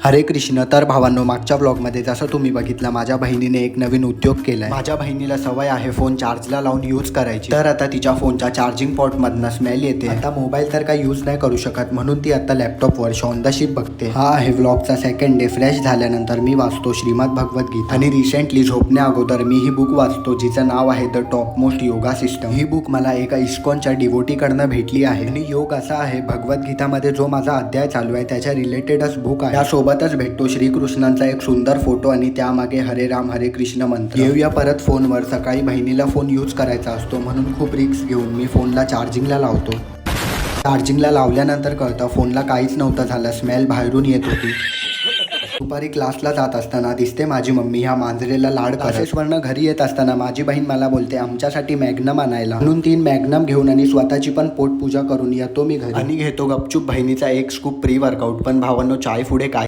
हरे कृष्ण. तर भावांनो, मागच्या व्लॉगमध्ये जसं तुम्ही बघितलं, माझ्या बहिणीने एक नवीन उद्योग केलाय. माझ्या बहिणीला सवय आहे फोन चार्जला लावून यूज करायची. तर आता तिच्या फोनच्या चार्जिंग पॉट मधनं स्मेल येते. आता मोबाईल तर काही यूज नाही करू शकत, म्हणून ती आता लॅपटॉपवर शॉन द शिप बघते. हा आहे व्लॉगचा सेकंड डे. फ्रेश झाल्यानंतर मी वाचतो श्रीमद भगवद्गीता. आणि रिसेंटली झोपण्या अगोदर मी ही बुक वाचतो, जिचं नाव आहे the top most yoga system. He book मला एका इस्कॉनच्या डिवोटीकडनं भेटली आहे. आणि योग असा आहे, भगवद्गीतामध्ये जो माझा अध्याय चालू आहे त्याच्या रिलेटेडच बुक आहे. त्यासोबतच भेटतो श्रीकृष्णांचा एक सुंदर फोटो आणि त्यामागे हरे राम हरे कृष्ण मंत्र. येऊया परत फोनवर. सकाळी बहिणीला फोन यूज करायचा असतो, म्हणून खूप रिस्क घेऊन मी फोनला चार्जिंगला लावतो. चार्जिंगला लावल्यानंतर कळतं फोनला काहीच नव्हतं झालं, स्मेल बाहेरून येत होती. दुपारी क्लासला जात असताना दिसते माझी मम्मी ह्या मांजरेला लाड क्लासेसवरनं घरी येत असताना माझी बहीण मला बोलते आमच्यासाठी मॅग्नम आणायला. म्हणून 3 मॅग्नम घेऊन आणि स्वतःची पण पोटपूजा करून येतो मी घरी आणि घेतो गपचूप बहिणीचा एक स्कूप प्री वर्कआउट. पण भावांनो, चाय पुढे काय